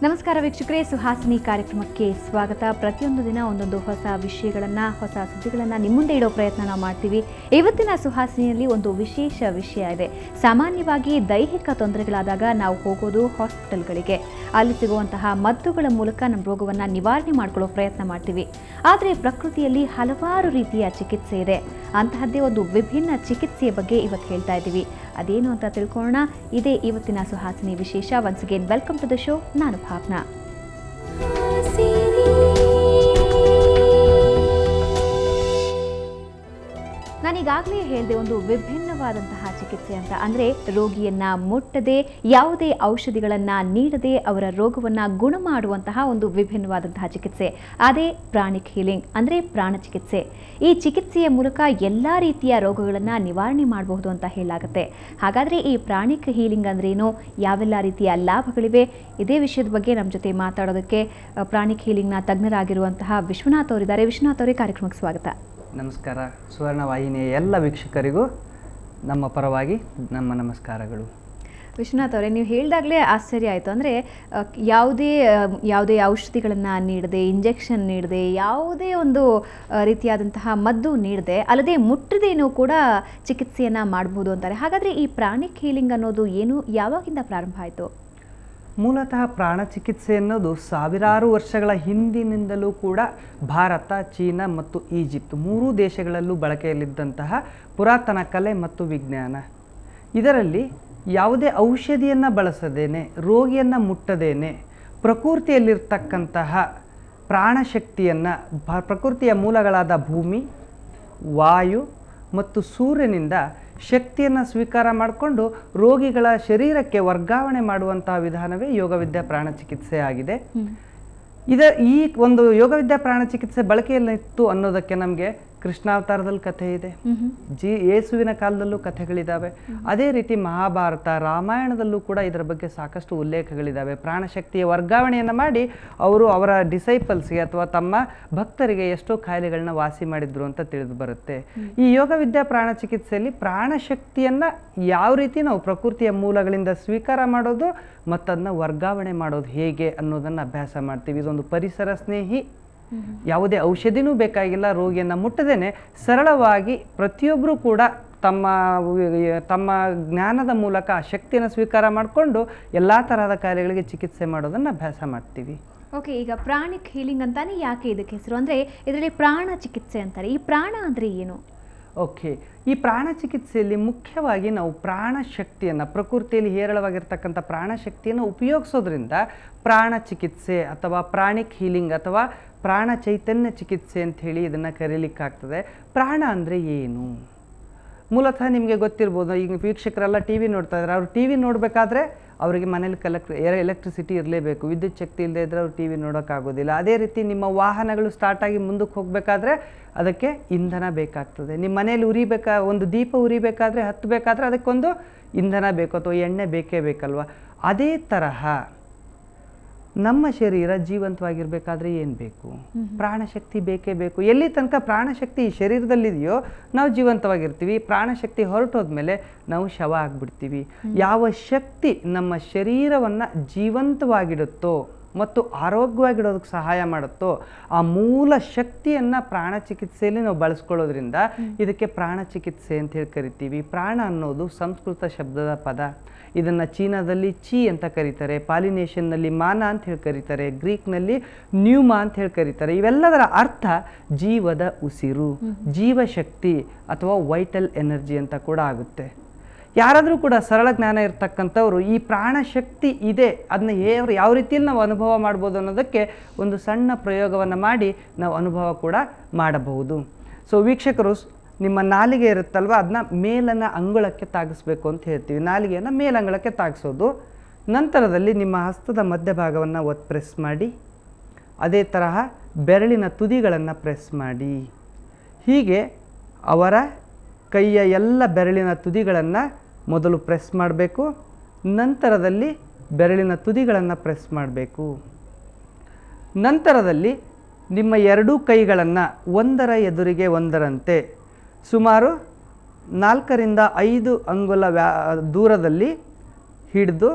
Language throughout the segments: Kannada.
ನಮಸ್ಕಾರ ವೀಕ್ಷಕರೇ, ಸುಹಾಸಿನಿ ಕಾರ್ಯಕ್ರಮಕ್ಕೆ ಸ್ವಾಗತ. ಪ್ರತಿಯೊಂದು ದಿನ ಒಂದೊಂದು ಹೊಸ ವಿಷಯಗಳನ್ನು, ಹೊಸ ಸುದ್ದಿಗಳನ್ನು ನಿಮ್ಮ ಮುಂದೆ ಇಡೋ ಪ್ರಯತ್ನ ನಾವು ಮಾಡ್ತೀವಿ. ಇವತ್ತಿನ ಸುಹಾಸಿನಿಯಲ್ಲಿ ಒಂದು ವಿಶೇಷ ವಿಷಯ ಇದೆ. ಸಾಮಾನ್ಯವಾಗಿ ದೈಹಿಕ ತೊಂದರೆಗಳಾದಾಗ ನಾವು ಹೋಗೋದು ಹಾಸ್ಪಿಟಲ್ಗಳಿಗೆ. ಅಲ್ಲಿ ಸಿಗುವಂತಹ ಮದ್ದುಗಳ ಮೂಲಕ ನಮ್ಮ ರೋಗವನ್ನು ನಿವಾರಣೆ ಮಾಡ್ಕೊಳ್ಳೋ ಪ್ರಯತ್ನ ಮಾಡ್ತೀವಿ. ಆದರೆ ಪ್ರಕೃತಿಯಲ್ಲಿ ಹಲವಾರು ರೀತಿಯ ಚಿಕಿತ್ಸೆ ಇದೆ. ಅಂತಹದ್ದೇ ಒಂದು ವಿಭಿನ್ನ ಚಿಕಿತ್ಸೆಯ ಬಗ್ಗೆ ಇವತ್ತು ಹೇಳ್ತಾ ಇದ್ದೀವಿ. ಅದೇನು ಅಂತ ತಿಳ್ಕೊಳ್ಳೋಣ. ಇದೇ ಇವತ್ತಿನ ಸುಹಾಸಿನಿ ವಿಶೇಷ. Once again welcome to the show. ನಾನು ಭಾವನಾ. ನಾನೀಗಾಗಲೇ ಹೇಳಿದೆ, ಒಂದು ವಿಭಿನ್ನವಾದಂತಹ ಚಿಕಿತ್ಸೆ ಅಂತ. ಅಂದರೆ ರೋಗಿಯನ್ನ ಮುಟ್ಟದೆ, ಯಾವುದೇ ಔಷಧಿಗಳನ್ನು ನೀಡದೆ ಅವರ ರೋಗವನ್ನು ಗುಣ ಮಾಡುವಂತಹ ಒಂದು ವಿಭಿನ್ನವಾದಂತಹ ಚಿಕಿತ್ಸೆ, ಅದೇ ಪ್ರಾಣಿಕ್ ಹೀಲಿಂಗ್ ಅಂದರೆ ಪ್ರಾಣ ಚಿಕಿತ್ಸೆ. ಈ ಚಿಕಿತ್ಸೆಯ ಮೂಲಕ ಎಲ್ಲ ರೀತಿಯ ರೋಗಗಳನ್ನು ನಿವಾರಣೆ ಮಾಡಬಹುದು ಅಂತ ಹೇಳಲಾಗುತ್ತೆ. ಹಾಗಾದರೆ ಈ ಪ್ರಾಣಿಕ್ ಹೀಲಿಂಗ್ ಅಂದ್ರೇನು, ಯಾವೆಲ್ಲ ರೀತಿಯ ಲಾಭಗಳಿವೆ, ಇದೇ ವಿಷಯದ ಬಗ್ಗೆ ನಮ್ಮ ಜೊತೆ ಮಾತಾಡೋದಕ್ಕೆ ಪ್ರಾಣಿಕ್ ಹೀಲಿಂಗ್ನ ತಜ್ಞರಾಗಿರುವಂತಹ ವಿಶ್ವನಾಥ್ ಅವರಿದ್ದಾರೆ. ವಿಶ್ವನಾಥ್ ಅವರೇ, ಕಾರ್ಯಕ್ರಮಕ್ಕೆ ಸ್ವಾಗತ. ನಮಸ್ಕಾರ. ಸುವರ್ಣ ವಾಹಿನಿಯ ಎಲ್ಲ ವೀಕ್ಷಕರಿಗೂ ನಮ್ಮ ಪರವಾಗಿ ನಮ್ಮ ನಮಸ್ಕಾರಗಳು. ವಿಶ್ವನಾಥ್ ಅವರೇ, ನೀವು ಹೇಳಿದಾಗಲೇ ಆಶ್ಚರ್ಯ ಆಯಿತು. ಅಂದರೆ ಯಾವುದೇ ಔಷಧಿಗಳನ್ನು ನೀಡದೆ, ಇಂಜೆಕ್ಷನ್ ನೀಡದೆ, ಯಾವುದೇ ಒಂದು ರೀತಿಯಾದಂತಹ ಮದ್ದು ನೀಡದೆ, ಅಲ್ಲದೆ ಮುಟ್ಟದೇನೂ ಕೂಡ ಚಿಕಿತ್ಸೆಯನ್ನು ಮಾಡಬಹುದು ಅಂತಾರೆ. ಹಾಗಾದರೆ ಈ ಪ್ರಾಣಿಕ್ ಹೀಲಿಂಗ್ ಅನ್ನೋದು ಏನು, ಯಾವಾಗಿಂದ ಪ್ರಾರಂಭ ಆಯಿತು? ಮೂಲತಃ ಪ್ರಾಣ ಚಿಕಿತ್ಸೆ ಅನ್ನೋದು ಸಾವಿರಾರು ವರ್ಷಗಳ ಹಿಂದಿನಿಂದಲೂ ಕೂಡ ಭಾರತ, ಚೀನಾ ಮತ್ತು ಈಜಿಪ್ಟ್ ಮೂರೂ ದೇಶಗಳಲ್ಲೂ ಬಳಕೆಯಲ್ಲಿದ್ದಂತಹ ಪುರಾತನ ಕಲೆ ಮತ್ತು ವಿಜ್ಞಾನ. ಇದರಲ್ಲಿ ಯಾವುದೇ ಔಷಧಿಯನ್ನು ಬಳಸದೇನೆ, ರೋಗಿಯನ್ನು ಮುಟ್ಟದೇನೆ, ಪ್ರಕೃತಿಯಲ್ಲಿರ್ತಕ್ಕಂತಹ ಪ್ರಾಣಶಕ್ತಿಯನ್ನು, ಪ್ರಕೃತಿಯ ಮೂಲಗಳಾದ ಭೂಮಿ, ವಾಯು ಮತ್ತು ಸೂರ್ಯನಿಂದ ಶಕ್ತಿಯನ್ನು ಸ್ವೀಕಾರ ಮಾಡಿಕೊಂಡು ರೋಗಿಗಳ ಶರೀರಕ್ಕೆ ವರ್ಗಾವಣೆ ಮಾಡುವಂತಹ ವಿಧಾನವೇ ಯೋಗವಿದ್ಯಾ ಪ್ರಾಣ ಚಿಕಿತ್ಸೆ ಆಗಿದೆ. ಈ ಒಂದು ಯೋಗವಿದ್ಯಾ ಪ್ರಾಣ ಚಿಕಿತ್ಸೆ ಬಳಕೆಯಲ್ಲಿತ್ತು ಅನ್ನೋದಕ್ಕೆ ನಮಗೆ ಕೃಷ್ಣಾವತಾರದಲ್ಲಿ ಕಥೆ ಇದೆ, ಯೇಸುವಿನ ಕಾಲದಲ್ಲೂ ಕಥೆಗಳಿದ್ದಾವೆ. ಅದೇ ರೀತಿ ಮಹಾಭಾರತ, ರಾಮಾಯಣದಲ್ಲೂ ಕೂಡ ಇದರ ಬಗ್ಗೆ ಸಾಕಷ್ಟು ಉಲ್ಲೇಖಗಳಿದ್ದಾವೆ. ಪ್ರಾಣಶಕ್ತಿಯ ವರ್ಗಾವಣೆಯನ್ನು ಮಾಡಿ ಅವರು ಅವರ ಡಿಸೈಪಲ್ಸ್ಗೆ ಅಥವಾ ತಮ್ಮ ಭಕ್ತರಿಗೆ ಎಷ್ಟೋ ಕಾಯಿಲೆಗಳನ್ನ ವಾಸಿ ಮಾಡಿದ್ರು ಅಂತ ತಿಳಿದು ಬರುತ್ತೆ. ಈ ಯೋಗವಿದ್ಯಾ ಪ್ರಾಣ ಚಿಕಿತ್ಸೆಯಲ್ಲಿ ಪ್ರಾಣಶಕ್ತಿಯನ್ನು ಯಾವ ರೀತಿ ನಾವು ಪ್ರಕೃತಿಯ ಮೂಲಗಳಿಂದ ಸ್ವೀಕಾರ ಮಾಡೋದು ಮತ್ತು ಅದನ್ನ ವರ್ಗಾವಣೆ ಮಾಡೋದು ಹೇಗೆ ಅನ್ನೋದನ್ನು ಅಭ್ಯಾಸ ಮಾಡ್ತೀವಿ. ಇದೊಂದು ಪರಿಸರ ಸ್ನೇಹಿ, ಯಾವುದೇ ಔಷಧಿನೂ ಬೇಕಾಗಿಲ್ಲ, ರೋಗಿಯನ್ನು ಮುಟ್ಟದೇನೆ ಸರಳವಾಗಿ ಪ್ರತಿಯೊಬ್ಬರೂ ಕೂಡ ತಮ್ಮ ಜ್ಞಾನದ ಮೂಲಕ ಆ ಶಕ್ತಿಯನ್ನು ಸ್ವೀಕಾರ ಮಾಡಿಕೊಂಡು ಎಲ್ಲ ತರಹದ ಕಾಯಿಲೆಗಳಿಗೆ ಚಿಕಿತ್ಸೆ ಮಾಡೋದನ್ನು ಅಭ್ಯಾಸ ಮಾಡ್ತೀವಿ. ಓಕೆ, ಈಗ ಪ್ರಾಣಿಕ್ ಹೀಲಿಂಗ್ ಅಂತಾನೆ ಯಾಕೆ ಇದಕ್ಕೆ ಹೆಸರು? ಅಂದರೆ ಇದರಲ್ಲಿ ಪ್ರಾಣ ಚಿಕಿತ್ಸೆ ಅಂತಾರೆ. ಈ ಪ್ರಾಣ ಅಂದರೆ ಏನು? ಓಕೆ, ಈ ಪ್ರಾಣ ಚಿಕಿತ್ಸೆಯಲ್ಲಿ ಮುಖ್ಯವಾಗಿ ನಾವು ಪ್ರಾಣಶಕ್ತಿಯನ್ನು, ಪ್ರಕೃತಿಯಲ್ಲಿ ಹೇರಳವಾಗಿರ್ತಕ್ಕಂಥ ಪ್ರಾಣಶಕ್ತಿಯನ್ನು ಉಪಯೋಗಿಸೋದ್ರಿಂದ ಪ್ರಾಣ ಚಿಕಿತ್ಸೆ ಅಥವಾ ಪ್ರಾಣಿಕ್ ಹೀಲಿಂಗ್ ಅಥವಾ ಪ್ರಾಣ ಚೈತನ್ಯ ಚಿಕಿತ್ಸೆ ಅಂತ ಹೇಳಿ ಇದನ್ನು ಕರೀಲಿಕ್ಕಾಗ್ತದೆ. ಪ್ರಾಣ ಅಂದರೆ ಏನು? ಮೂಲತಃ ನಿಮಗೆ ಗೊತ್ತಿರ್ಬೋದು, ಈಗ ವೀಕ್ಷಕರೆಲ್ಲ ಟಿ ವಿ ನೋಡ್ತಾ ಇದ್ದಾರೆ. ಅವ್ರು ಟಿ ವಿ ನೋಡಬೇಕಾದ್ರೆ ಅವರಿಗೆ ಮನೇಲಿ ಎಲೆಕ್ಟ್ರಿಸಿಟಿ ಇರಲೇಬೇಕು. ವಿದ್ಯುತ್ ಶಕ್ತಿ ಇಲ್ಲದೆ ಇದ್ದರೆ ಅವ್ರು ಟಿ ವಿ ನೋಡೋಕ್ಕಾಗೋದಿಲ್ಲ. ಅದೇ ರೀತಿ ನಿಮ್ಮ ವಾಹನಗಳು ಸ್ಟಾರ್ಟಾಗಿ ಮುಂದಕ್ಕೆ ಹೋಗಬೇಕಾದ್ರೆ ಅದಕ್ಕೆ ಇಂಧನ ಬೇಕಾಗ್ತದೆ. ನಿಮ್ಮ ಮನೇಲಿ ಒಂದು ದೀಪ ಉರಿಬೇಕಾದ್ರೆ, ಹತ್ತಬೇಕಾದ್ರೆ ಅದಕ್ಕೊಂದು ಇಂಧನ ಬೇಕು ಅಥವಾ ಎಣ್ಣೆ ಬೇಕೇ ಬೇಕಲ್ವ. ಅದೇ ತರಹ ನಮ್ಮ ಶರೀರ ಜೀವಂತವಾಗಿರಬೇಕಾದ್ರೆ ಏನು ಬೇಕು? ಪ್ರಾಣಶಕ್ತಿ ಬೇಕೇ ಬೇಕು. ಎಲ್ಲಿ ತನಕ ಪ್ರಾಣಶಕ್ತಿ ಈ ಶರೀರದಲ್ಲಿದೆಯೋ ನಾವು ಜೀವಂತವಾಗಿರ್ತೀವಿ. ಪ್ರಾಣಶಕ್ತಿ ಹೊರಟೋದ್ಮೇಲೆ ನಾವು ಶವ ಆಗಿಬಿಡ್ತೀವಿ. ಯಾವ ಶಕ್ತಿ ನಮ್ಮ ಶರೀರವನ್ನು ಜೀವಂತವಾಗಿಡುತ್ತೋ ಮತ್ತು ಆರೋಗ್ಯವಾಗಿಡೋದಕ್ಕೆ ಸಹಾಯ ಮಾಡುತ್ತೋ ಆ ಮೂಲ ಶಕ್ತಿಯನ್ನು ಪ್ರಾಣ ಚಿಕಿತ್ಸೆಯಲ್ಲಿ ನಾವು ಬಳಸ್ಕೊಳ್ಳೋದ್ರಿಂದ ಇದಕ್ಕೆ ಪ್ರಾಣ ಚಿಕಿತ್ಸೆ ಅಂತ ಹೇಳಿ ಕರಿತೀವಿ. ಪ್ರಾಣ ಅನ್ನೋದು ಸಂಸ್ಕೃತ ಶಬ್ದದ ಪದ. ಇದನ್ನು ಚೀನಾದಲ್ಲಿ ಚಿ ಅಂತ ಕರೀತಾರೆ, ಪಾಲಿನೇಷನ್ನಲ್ಲಿ ಮಾನ ಅಂತ ಹೇಳಿ ಕರೀತಾರೆ, ಗ್ರೀಕ್ನಲ್ಲಿ ನ್ಯೂಮಾ ಅಂತ ಹೇಳಿ ಕರೀತಾರೆ. ಇವೆಲ್ಲದರ ಅರ್ಥ ಜೀವದ ಉಸಿರು, ಜೀವಶಕ್ತಿ ಅಥವಾ ವೈಟಲ್ ಎನರ್ಜಿ ಅಂತ ಕೂಡ ಆಗುತ್ತೆ. ಯಾರಾದರೂ ಕೂಡ ಸರಳ ಜ್ಞಾನ ಇರ್ತಕ್ಕಂಥವ್ರು ಈ ಪ್ರಾಣಶಕ್ತಿ ಇದೆ, ಅದನ್ನ ಯಾವ ರೀತಿಯಲ್ಲಿ ನಾವು ಅನುಭವ ಮಾಡ್ಬೋದು ಅನ್ನೋದಕ್ಕೆ ಒಂದು ಸಣ್ಣ ಪ್ರಯೋಗವನ್ನು ಮಾಡಿ ನಾವು ಅನುಭವ ಕೂಡ ಮಾಡಬಹುದು. ಸೊ ವೀಕ್ಷಕರು, ನಿಮ್ಮ ನಾಲಿಗೆ ಇರುತ್ತಲ್ವ, ಅದನ್ನ ಮೇಲನ ಅಂಗುಳಕ್ಕೆ ತಾಗಿಸ್ಬೇಕು ಅಂತ ಹೇಳ್ತೀವಿ. ನಾಲಿಗೆಯನ್ನು ಮೇಲಂಗಳಕ್ಕೆ ತಾಗಿಸೋದು. ನಂತರದಲ್ಲಿ ನಿಮ್ಮ ಹಸ್ತದ ಮಧ್ಯಭಾಗವನ್ನು ಪ್ರೆಸ್ ಮಾಡಿ, ಅದೇ ತರಹ ಬೆರಳಿನ ತುದಿಗಳನ್ನು ಪ್ರೆಸ್ ಮಾಡಿ. ಹೀಗೆ ಅವರ ಕೈಯ ಎಲ್ಲ ಬೆರಳಿನ ತುದಿಗಳನ್ನು ಮೊದಲು ಪ್ರೆಸ್ ಮಾಡಬೇಕು. ನಂತರದಲ್ಲಿ ಬೆರಳಿನ ತುದಿಗಳನ್ನು ಪ್ರೆಸ್ ಮಾಡಬೇಕು. ನಂತರದಲ್ಲಿ ನಿಮ್ಮ ಎರಡೂ ಕೈಗಳನ್ನು ಒಂದರ ಎದುರಿಗೆ ಒಂದರಂತೆ ಸುಮಾರು 4 ರಿಂದ 5 ಅಂಗುಲ ದೂರದಲ್ಲಿ ಹಿಡಿದು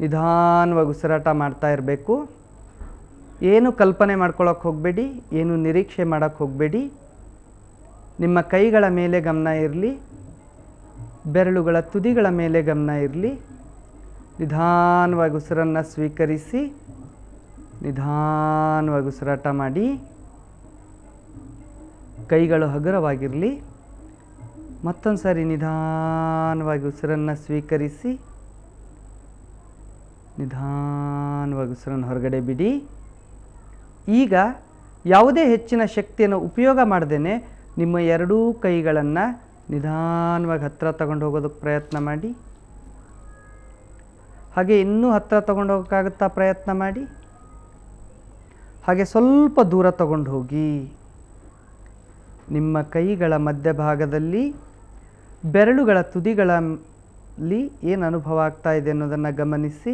ನಿಧಾನವಾಗಿ ಉಸಿರಾಟ ಮಾಡ್ತಾ ಇರಬೇಕು. ಏನು ಕಲ್ಪನೆ ಮಾಡ್ಕೊಳ್ಳೋಕೆ ಹೋಗಬೇಡಿ, ಏನು ನಿರೀಕ್ಷೆ ಮಾಡೋಕ್ಕೆ ಹೋಗಬೇಡಿ. ನಿಮ್ಮ ಕೈಗಳ ಮೇಲೆ ಗಮನ ಇರಲಿ, ಬೆರಳುಗಳ ತುದಿಗಳ ಮೇಲೆ ಗಮನ ಇರಲಿ. ನಿಧಾನವಾಗಿ ಉಸಿರನ್ನು ಸ್ವೀಕರಿಸಿ ನಿಧಾನವಾಗಿ ಉಸಿರಾಟ ಮಾಡಿ. ಕೈಗಳು ಹಗುರವಾಗಿರಲಿ. ಮತ್ತೊಂದು ಸಾರಿ ನಿಧಾನವಾಗಿ ಉಸಿರನ್ನು ಸ್ವೀಕರಿಸಿ ನಿಧಾನವಾಗಿ ಉಸಿರನ್ನು ಹೊರಗಡೆ ಬಿಡಿ. ಈಗ ಯಾವುದೇ ಹೆಚ್ಚಿನ ಶಕ್ತಿಯನ್ನು ಉಪಯೋಗ ಮಾಡದೇನೆ ನಿಮ್ಮ ಎರಡೂ ಕೈಗಳನ್ನು ನಿಧಾನವಾಗಿ ಹತ್ತಿರ ತಗೊಂಡು ಹೋಗೋದಕ್ಕೆ ಪ್ರಯತ್ನ ಮಾಡಿ. ಹಾಗೆ ಇನ್ನೂ ಹತ್ತಿರ ತಗೊಂಡು ಹೋಗೋಕ್ಕಾಗುತ್ತಾ ಪ್ರಯತ್ನ ಮಾಡಿ. ಹಾಗೆ ಸ್ವಲ್ಪ ದೂರ ತಗೊಂಡು ಹೋಗಿ. ನಿಮ್ಮ ಕೈಗಳ ಮಧ್ಯಭಾಗದಲ್ಲಿ ಬೆರಳುಗಳ ತುದಿಗಳಲ್ಲಿ ಏನು ಅನುಭವ ಆಗ್ತಾ ಇದೆ ಅನ್ನೋದನ್ನು ಗಮನಿಸಿ.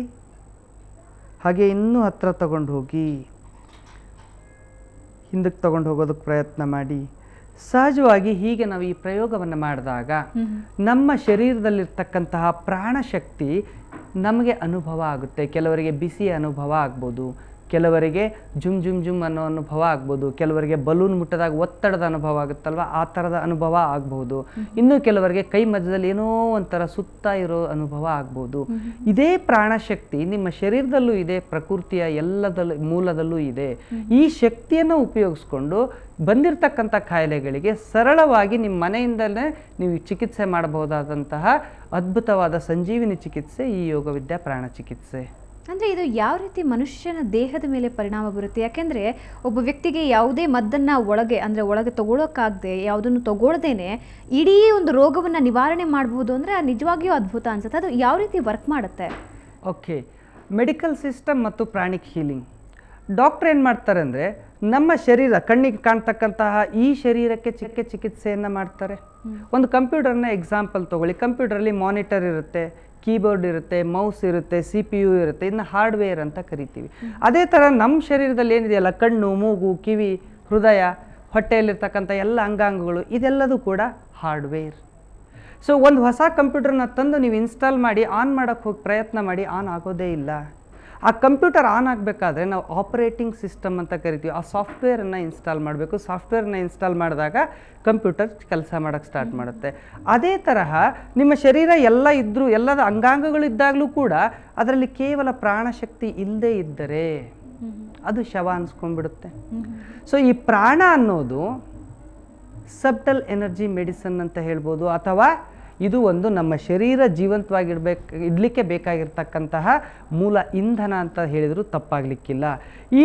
ಹಾಗೆ ಇನ್ನೂ ಹತ್ತಿರ ತಗೊಂಡು ಹೋಗಿ. ಹಿಂದಕ್ಕೆ ತಗೊಂಡು ಹೋಗೋದಕ್ಕೆ ಪ್ರಯತ್ನ ಮಾಡಿ. ಸಹಜವಾಗಿ ಹೀಗೆ ನಾವು ಈ ಪ್ರಯೋಗವನ್ನು ಮಾಡಿದಾಗ ನಮ್ಮ ಶರೀರದಲ್ಲಿರ್ತಕ್ಕಂತಹ ಪ್ರಾಣಶಕ್ತಿ ನಮಗೆ ಅನುಭವ ಆಗುತ್ತೆ. ಕೆಲವರಿಗೆ ಬಿಸಿ ಅನುಭವ ಆಗ್ಬೋದು, ಕೆಲವರಿಗೆ ಜುಮ್ ಜುಮ್ ಜುಮ್ ಅನ್ನೋ ಅನುಭವ ಆಗ್ಬೋದು, ಕೆಲವರಿಗೆ ಬಲೂನ್ ಮುಟ್ಟದಾಗ ಒತ್ತಡದ ಅನುಭವ ಆಗುತ್ತಲ್ವ ಆ ಥರದ ಅನುಭವ ಆಗ್ಬೋದು, ಇನ್ನು ಕೆಲವರಿಗೆ ಕೈ ಮಧ್ಯದಲ್ಲಿ ಏನೋ ಒಂಥರ ಸುತ್ತ ಇರೋ ಅನುಭವ ಆಗ್ಬೋದು. ಇದೇ ಪ್ರಾಣಶಕ್ತಿ ನಿಮ್ಮ ಶರೀರದಲ್ಲೂ ಇದೆ, ಪ್ರಕೃತಿಯ ಎಲ್ಲದಲ್ಲೂ ಮೂಲದಲ್ಲೂ ಇದೆ. ಈ ಶಕ್ತಿಯನ್ನು ಉಪಯೋಗಿಸ್ಕೊಂಡು ಬಂದಿರತಕ್ಕಂಥ ಕಾಯಿಲೆಗಳಿಗೆ ಸರಳವಾಗಿ ನಿಮ್ಮ ಮನೆಯಿಂದಲೇ ನೀವು ಚಿಕಿತ್ಸೆ ಮಾಡಬಹುದಾದಂತಹ ಅದ್ಭುತವಾದ ಸಂಜೀವಿನಿ ಚಿಕಿತ್ಸೆ ಈ ಯೋಗವಿದ್ಯಾ ಪ್ರಾಣ ಚಿಕಿತ್ಸೆ. ಅಂದರೆ ಇದು ಯಾವ ರೀತಿ ಮನುಷ್ಯನ ದೇಹದ ಮೇಲೆ ಪರಿಣಾಮ ಬರುತ್ತೆ? ಯಾಕೆಂದರೆ ಒಬ್ಬ ವ್ಯಕ್ತಿಗೆ ಯಾವುದೇ ಮದ್ದನ್ನು ಒಳಗೆ ತಗೊಳ್ಳೋಕ್ಕಾಗದೆ, ಯಾವುದನ್ನು ತಗೊಳ್ದೇನೆ ಇಡೀ ಒಂದು ರೋಗವನ್ನು ನಿವಾರಣೆ ಮಾಡಬಹುದು ಅಂದರೆ ನಿಜವಾಗಿಯೂ ಅದ್ಭುತ ಅನ್ಸುತ್ತೆ. ಅದು ಯಾವ ರೀತಿ ವರ್ಕ್ ಮಾಡುತ್ತೆ? ಓಕೆ, ಮೆಡಿಕಲ್ ಸಿಸ್ಟಮ್ ಮತ್ತು ಪ್ರಾಣಿಕ್ ಹೀಲಿಂಗ್. ಡಾಕ್ಟ್ರ್ ಏನು ಮಾಡ್ತಾರೆ ಅಂದರೆ ನಮ್ಮ ಶರೀರ ಕಣ್ಣಿಗೆ ಕಾಣ್ತಕ್ಕಂತಹ ಈ ಶರೀರಕ್ಕೆ ಚಿಕಿತ್ಸೆಯನ್ನು ಮಾಡ್ತಾರೆ. ಒಂದು ಕಂಪ್ಯೂಟರ್ನ ಎಕ್ಸಾಂಪಲ್ ತೊಗೊಳ್ಳಿ. ಕಂಪ್ಯೂಟರಲ್ಲಿ ಮಾನಿಟರ್ ಇರುತ್ತೆ, ಕೀಬೋರ್ಡ್ ಇರುತ್ತೆ, ಮೌಸ್ ಇರುತ್ತೆ, CPU ಇರುತ್ತೆ, ಇನ್ನು ಹಾರ್ಡ್ವೇರ್ ಅಂತ ಕರಿತೀವಿ. ಅದೇ ಥರ ನಮ್ಮ ಶರೀರದಲ್ಲಿ ಏನಿದೆಯಲ್ಲ, ಕಣ್ಣು, ಮೂಗು, ಕಿವಿ, ಹೃದಯ, ಹೊಟ್ಟೆಯಲ್ಲಿರ್ತಕ್ಕಂಥ ಎಲ್ಲ ಅಂಗಾಂಗಗಳು, ಇದೆಲ್ಲದೂ ಕೂಡ ಹಾರ್ಡ್ವೇರ್. ಸೊ ಒಂದು ಹೊಸ ಕಂಪ್ಯೂಟರ್ನ ತಂದು ನೀವು ಇನ್ಸ್ಟಾಲ್ ಮಾಡಿ ಆನ್ ಮಾಡೋಕ್ಕೆ ಹೋಗಿ ಪ್ರಯತ್ನ ಮಾಡಿ, ಆನ್ ಆಗೋದೇ ಇಲ್ಲ. ಆ ಕಂಪ್ಯೂಟರ್ ಆನ್ ಆಗಬೇಕಾದ್ರೆ ನಾವು ಆಪರೇಟಿಂಗ್ ಸಿಸ್ಟಮ್ ಅಂತ ಕರಿತೀವಿ, ಆ ಸಾಫ್ಟ್ವೇರನ್ನು ಇನ್ಸ್ಟಾಲ್ ಮಾಡಬೇಕು. ಸಾಫ್ಟ್ವೇರ್ನ ಇನ್ಸ್ಟಾಲ್ ಮಾಡಿದಾಗ ಕಂಪ್ಯೂಟರ್ ಕೆಲಸ ಮಾಡೋಕ್ಕೆ ಸ್ಟಾರ್ಟ್ ಮಾಡುತ್ತೆ. ಅದೇ ತರಹ ನಿಮ್ಮ ಶರೀರ ಎಲ್ಲ ಇದ್ದರೂ, ಎಲ್ಲದ ಅಂಗಾಂಗಗಳು ಇದ್ದಾಗಲೂ ಕೂಡ ಅದರಲ್ಲಿ ಕೇವಲ ಪ್ರಾಣಶಕ್ತಿ ಇಲ್ಲದೇ ಇದ್ದರೆ ಅದು ಶವ ಅನ್ಸ್ಕೊಂಡ್ಬಿಡುತ್ತೆ. ಸೊ ಈ ಪ್ರಾಣ ಅನ್ನೋದು ಸಬ್ಟಲ್ ಎನರ್ಜಿ ಮೆಡಿಸನ್ ಅಂತ ಹೇಳ್ಬೋದು, ಅಥವಾ ಇದು ಒಂದು ನಮ್ಮ ಶರೀರ ಇಡಲಿಕ್ಕೆ ಬೇಕಾಗಿರ್ತಕ್ಕಂತಹ ಮೂಲ ಇಂಧನ ಅಂತ ಹೇಳಿದರೂ ತಪ್ಪಾಗಲಿಕ್ಕಿಲ್ಲ. ಈ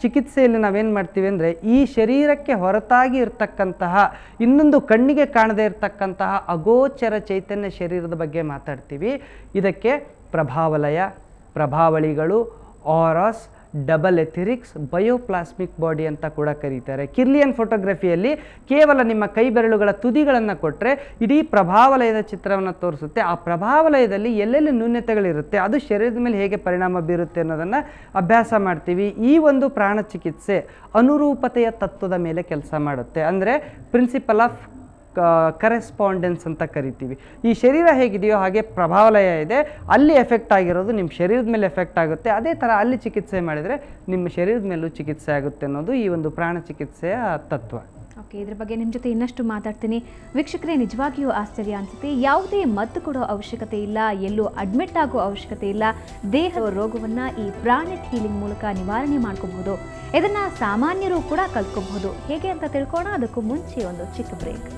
ಚಿಕಿತ್ಸೆಯಲ್ಲಿ ನಾವೇನು ಮಾಡ್ತೀವಿ ಅಂದರೆ ಈ ಶರೀರಕ್ಕೆ ಹೊರತಾಗಿ ಇರತಕ್ಕಂತಹ ಇನ್ನೊಂದು ಕಣ್ಣಿಗೆ ಕಾಣದೇ ಇರತಕ್ಕಂತಹ ಅಗೋಚರ ಚೈತನ್ಯ ಶರೀರದ ಬಗ್ಗೆ ಮಾತಾಡ್ತೀವಿ. ಇದಕ್ಕೆ ಪ್ರಭಾವಲಯ, ಪ್ರಭಾವಳಿಗಳು, ಆರಾಸ್, ಡಬಲ್ ಎಥಿರಿಕ್ಸ್, ಬಯೋಪ್ಲಾಸ್ಮಿಕ್ ಬಾಡಿ ಅಂತ ಕೂಡ ಕರೀತಾರೆ. ಕಿರ್ಲಿಯನ್ ಫೋಟೋಗ್ರಫಿಯಲ್ಲಿ ಕೇವಲ ನಿಮ್ಮ ಕೈ ಬೆರಳುಗಳ ತುದಿಗಳನ್ನು ಕೊಟ್ಟರೆ ಇಡೀ ಪ್ರಭಾವಲಯದ ಚಿತ್ರವನ್ನು ತೋರಿಸುತ್ತೆ. ಆ ಪ್ರಭಾವಲಯದಲ್ಲಿ ಎಲ್ಲೆಲ್ಲಿ ನ್ಯೂನತೆಗಳಿರುತ್ತೆ, ಅದು ಶರೀರದ ಮೇಲೆ ಹೇಗೆ ಪರಿಣಾಮ ಬೀರುತ್ತೆ ಅನ್ನೋದನ್ನು ಅಭ್ಯಾಸ ಮಾಡ್ತೀವಿ. ಈ ಒಂದು ಪ್ರಾಣ ಚಿಕಿತ್ಸೆ ಅನುರೂಪತೆಯ ತತ್ವದ ಮೇಲೆ ಕೆಲಸ ಮಾಡುತ್ತೆ. ಅಂದರೆ ಪ್ರಿನ್ಸಿಪಲ್ ಆಫ್ ಕರೆಸ್ಪಾಂಡೆನ್ಸ್ ಅಂತ ಕರಿತೀವಿ. ಈ ಶರೀರ ಹೇಗಿದೆಯೋ ಹಾಗೆ ಪ್ರಭಾವಲಯ ಇದೆ, ಅಲ್ಲಿ ಎಫೆಕ್ಟ್ ಆಗಿರೋದು ನಿಮ್ಮ ಶರೀರದ ಮೇಲೆ ಎಫೆಕ್ಟ್ ಆಗುತ್ತೆ. ಅದೇ ಥರ ಅಲ್ಲಿ ಚಿಕಿತ್ಸೆ ಮಾಡಿದರೆ ನಿಮ್ಮ ಶರೀರದ ಮೇಲೂ ಚಿಕಿತ್ಸೆ ಆಗುತ್ತೆ ಅನ್ನೋದು ಈ ಒಂದು ಪ್ರಾಣ ಚಿಕಿತ್ಸೆಯ ತತ್ವ. ಓಕೆ, ಇದ್ರ ಬಗ್ಗೆ ನಿಮ್ಮ ಜೊತೆ ಇನ್ನಷ್ಟು ಮಾತಾಡ್ತೀನಿ. ವೀಕ್ಷಕರೇ, ನಿಜವಾಗಿಯೂ ಆಶ್ಚರ್ಯ ಅನಿಸುತ್ತೆ. ಯಾವುದೇ ಮದ್ದು ಕೊಡೋ ಅವಶ್ಯಕತೆ ಇಲ್ಲ, ಎಲ್ಲೂ ಅಡ್ಮಿಟ್ ಆಗೋ ಅವಶ್ಯಕತೆ ಇಲ್ಲ. ದೇಹದ ರೋಗವನ್ನು ಈ ಪ್ರಾಣಿಕ್ ಹೀಲಿಂಗ್ ಮೂಲಕ ನಿವಾರಣೆ ಮಾಡ್ಕೋಬಹುದು. ಇದನ್ನು ಸಾಮಾನ್ಯರು ಕೂಡ ಕಲ್ತ್ಕೋಬಹುದು. ಹೇಗೆ ಅಂತ ತಿಳ್ಕೋಣ. ಅದಕ್ಕೂ ಮುಂಚೆ ಒಂದು ಚಿಕ್ಕ ಬ್ರೇಕ್.